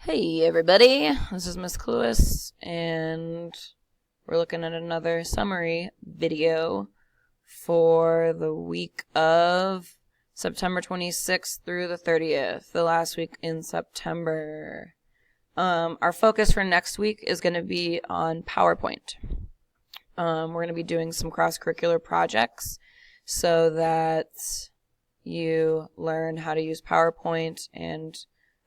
Hey everybody, this is Miss Cluis, and we're looking at another summary video for the week of September 26th through the 30th, the last week in September. Our focus for next week is going to be on PowerPoint. We're going to be doing some cross-curricular projects so that you learn how to use PowerPoint and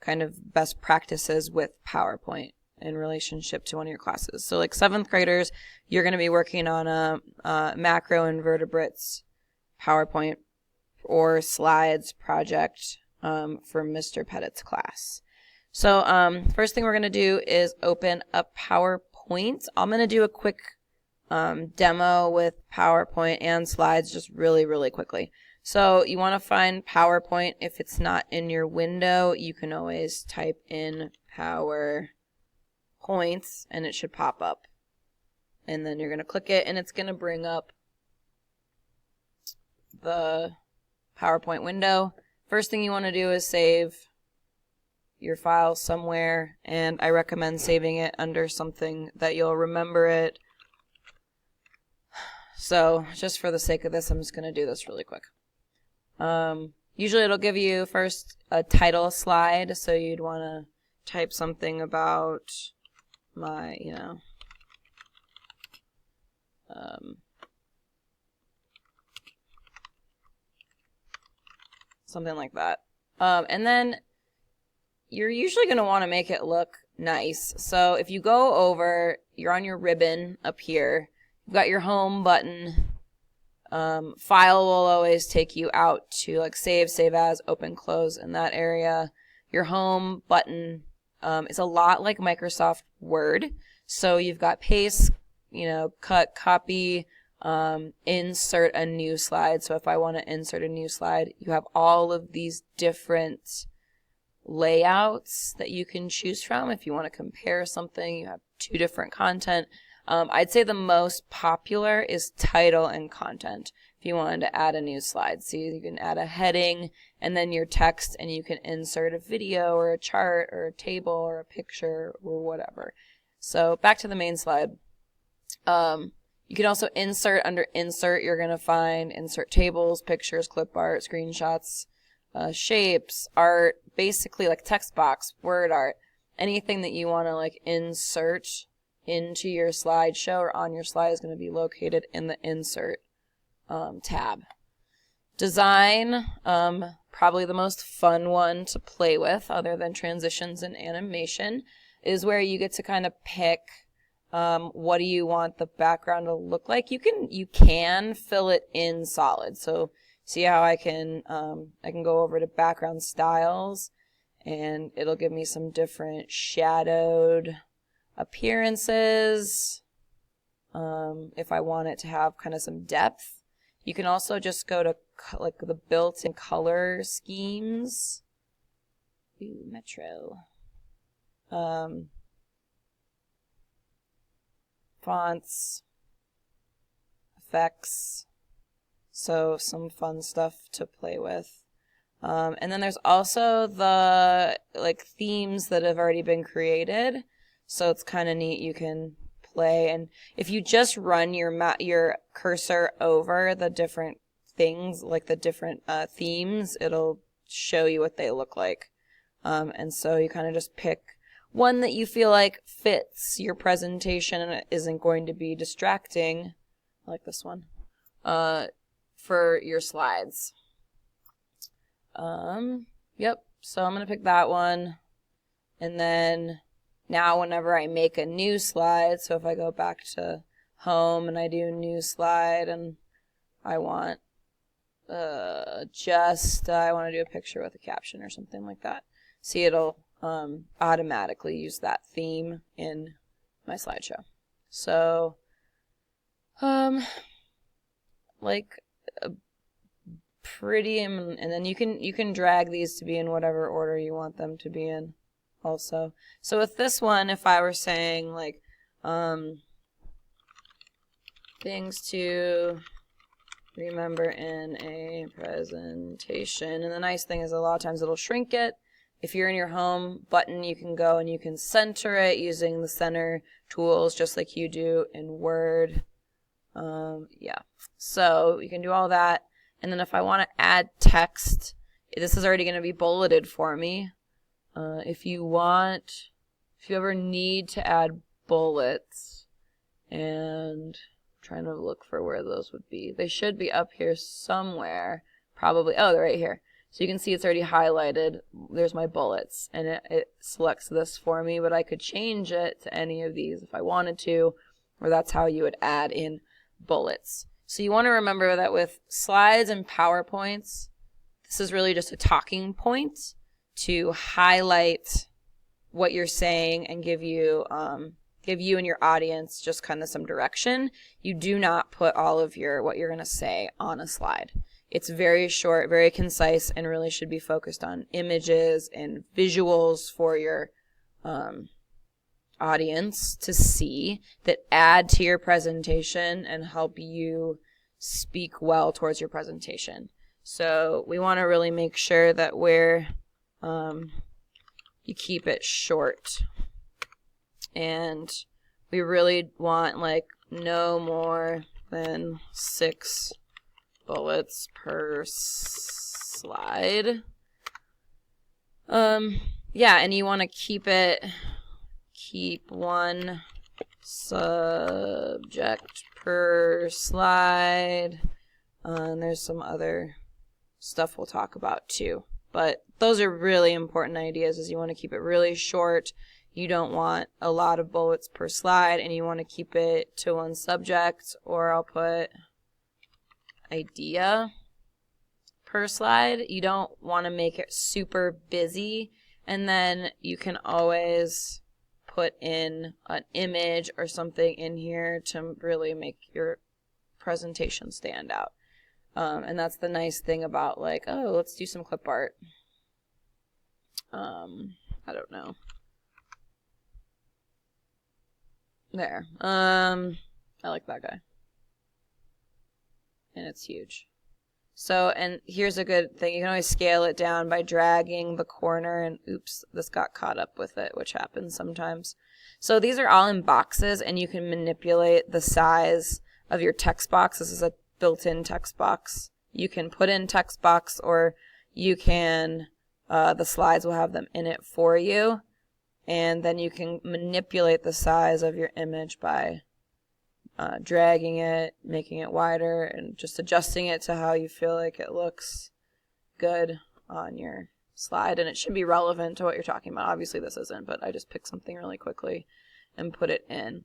kind of best practices with PowerPoint in relationship to one of your classes. So like 7th graders, you're going to be working on a macro invertebrates PowerPoint or slides project for Mr. Pettit's class. So first thing we're going to do is open up PowerPoint. I'm going to do a quick demo with PowerPoint and slides just really quickly. So you want to find PowerPoint. If it's not in your window, you can always type in PowerPoint and it should pop up. And then you're going to click it and it's going to bring up the PowerPoint window. First thing you want to do is save your file somewhere, and I recommend saving it under something that you'll remember it. So just for the sake of this, I'm just going to do this really quick. Usually it'll give you first a title slide, so you'd want to type something about my, something like that. And then you're usually going to want to make it look nice. So if you go over, you're on your ribbon up here, you've got your home button. File will always take you out to like save as, open, close in that area. Your home button is a lot like Microsoft Word. So you've got paste, cut, copy, insert a new slide. So if I want to insert a new slide, you have all of these different layouts that you can choose from. If you want to compare something, you have 2 different content. I'd say the most popular is title and content if you wanted to add a new slide. So you can add a heading and then your text, and you can insert a video or a chart or a table or a picture or whatever. So back to the main slide. You can also insert. Under insert, you're going to find insert tables, pictures, clip art, screenshots, shapes, art, basically like text box, word art, anything that you want to like insert into your slideshow or on your slide is going to be located in the insert tab. Design, probably the most fun one to play with other than transitions and animation, is where you get to kind of pick what do you want the background to look like. You can fill it in solid. So see how I can go over to background styles and it'll give me some different shadowed appearances. If I want it to have kind of some depth, you can also just go to like the built-in color schemes. Ooh, Metro. Fonts, effects. So some fun stuff to play with. And then there's also the like themes that have already been created. So it's kind of neat. You can play, and if you just run your cursor over the different things, like the different themes, it'll show you what they look like. And so you kind of just pick one that you feel like fits your presentation and it isn't going to be distracting, like this one, for your slides. Yep. So I'm gonna pick that one, and then now whenever I make a new slide, so if I go back to home and I do new slide and I want I want to do a picture with a caption or something like that. See, it'll automatically use that theme in my slideshow. So like pretty, and then you can drag these to be in whatever order you want them to be in also. So with this one, if I were saying like things to remember in a presentation, and the nice thing is a lot of times it'll shrink it if you're in your home button, you can go and you can center it using the center tools just like you do in Word. Yeah, so you can do all that. And then if I want to add text, this is already going to be bulleted for me. If you ever need to add bullets, and I'm trying to look for where those would be. They should be up here somewhere, probably. Oh, they're right here. So you can see it's already highlighted. There's my bullets, and it selects this for me, but I could change it to any of these if I wanted to, or that's how you would add in bullets. So you want to remember that with slides and PowerPoints, this is really just a talking point to highlight what you're saying and give you and your audience just kind of some direction. You do not put all of what you're going to say on a slide. It's very short, very concise, and really should be focused on images and visuals for your audience to see that add to your presentation and help you speak well towards your presentation. So we want to really make sure that you keep it short, and we really want like no more than 6 bullets per slide. Yeah, and you want to keep one subject per slide. And there's some other stuff we'll talk about too. But those are really important ideas, is you want to keep it really short. You don't want a lot of bullets per slide, and you want to keep it to one subject, or I'll put idea per slide. You don't want to make it super busy, and then you can always put in an image or something in here to really make your presentation stand out. And that's the nice thing about like, oh, let's do some clip art. I don't know. There. I like that guy. And it's huge. So, and here's a good thing. You can always scale it down by dragging the corner, and oops, this got caught up with it, which happens sometimes. So these are all in boxes, and you can manipulate the size of your text box. This is a built-in text box. You can put in text box, or you can, the slides will have them in it for you, and then you can manipulate the size of your image by dragging it, making it wider, and just adjusting it to how you feel like it looks good on your slide. And it should be relevant to what you're talking about. Obviously this isn't, but I just picked something really quickly and put it in.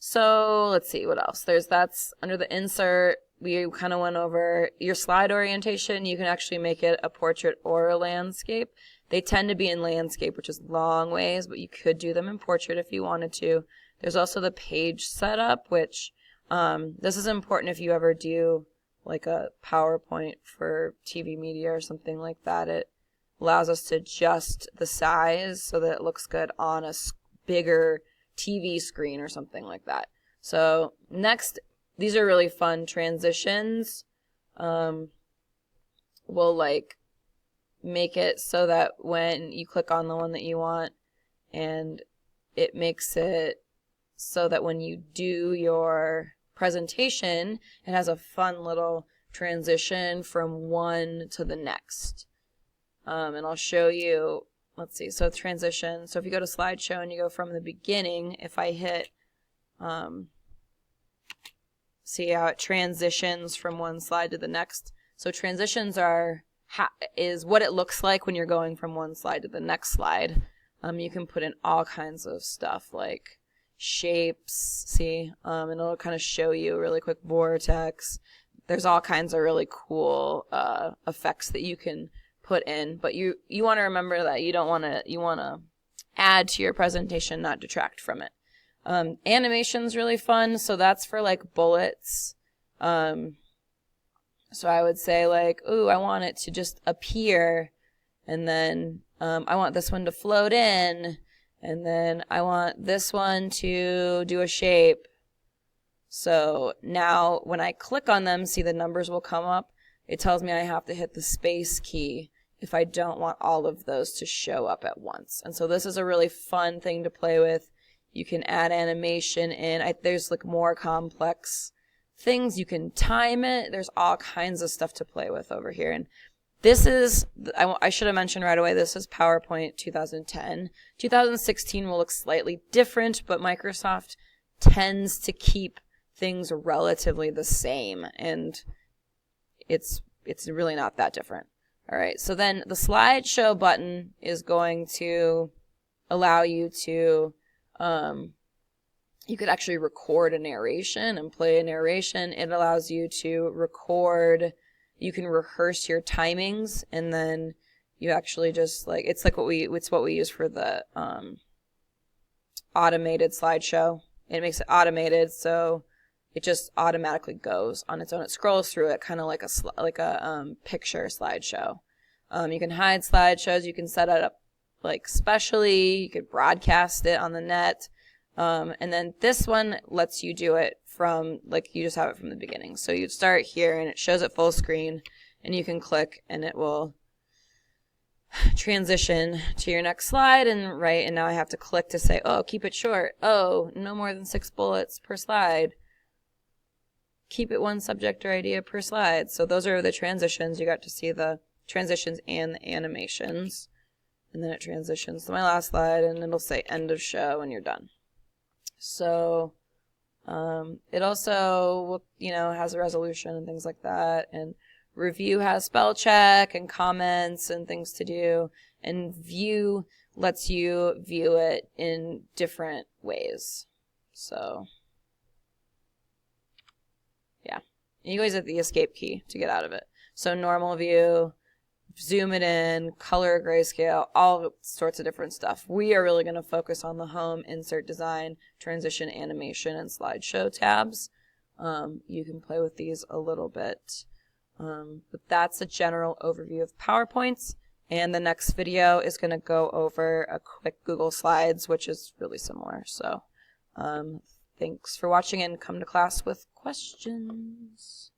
So let's see what else. That's under the insert. We kind of went over your slide orientation. You can actually make it a portrait or a landscape. They tend to be in landscape, which is long ways, but you could do them in portrait if you wanted to. There's also the page setup, which this is important if you ever do like a PowerPoint for TV media or something like that. It allows us to adjust the size so that it looks good on a bigger TV screen or something like that. So next, these are really fun transitions. We'll like make it so that when you click on the one that you want, and it makes it so that when you do your presentation, it has a fun little transition from one to the next. And I'll show you, let's see, so transition. So if you go to slideshow and you go from the beginning, if I hit, see how it transitions from one slide to the next. So transitions is what it looks like when you're going from one slide to the next slide. You can put in all kinds of stuff like shapes, see, and it'll kind of show you a really quick vortex. There's all kinds of really cool effects that you can put in, but you want to remember that you want to add to your presentation, not detract from it. Animation's really fun, so that's for like bullets. So I would say like, ooh, I want it to just appear, and then I want this one to float in, and then I want this one to do a shape. So now when I click on them, see the numbers will come up. It tells me I have to hit the space key if I don't want all of those to show up at once. And so this is a really fun thing to play with. You can add animation in. There's like more complex things. You can time it. There's all kinds of stuff to play with over here. And this is, I should have mentioned right away, this is PowerPoint 2010. 2016 will look slightly different, but Microsoft tends to keep things relatively the same, and it's really not that different. All right, so then the slideshow button is going to allow you to, you could actually record a narration and play a narration. It allows you to record, you can rehearse your timings, and then you actually just like, it's what we use for the automated slideshow. It makes it automated, so it just automatically goes on its own. It scrolls through it kind of like a picture slideshow. You can hide slideshows. You can set it up like specially. You could broadcast it on the net. And then this one lets you do it from, like, you just have it from the beginning. So you'd start here and it shows it full screen, and you can click and it will transition to your next slide. And now I have to click to say, oh, keep it short. Oh, no more than 6 bullets per slide. Keep it one subject or idea per slide. So those are the transitions. You got to see the transitions and the animations. And then it transitions to my last slide, and it'll say end of show and you're done. So it also, has a resolution and things like that. And review has spell check and comments and things to do. And view lets you view it in different ways. So, yeah. And you always hit the escape key to get out of it. So normal view, zoom it in, color, grayscale, all sorts of different stuff. We are really going to focus on the home, insert design, transition, animation, and slideshow tabs. You can play with these a little bit. But that's a general overview of PowerPoints. And the next video is going to go over a quick Google Slides, which is really similar. So thanks for watching, and come to class with questions.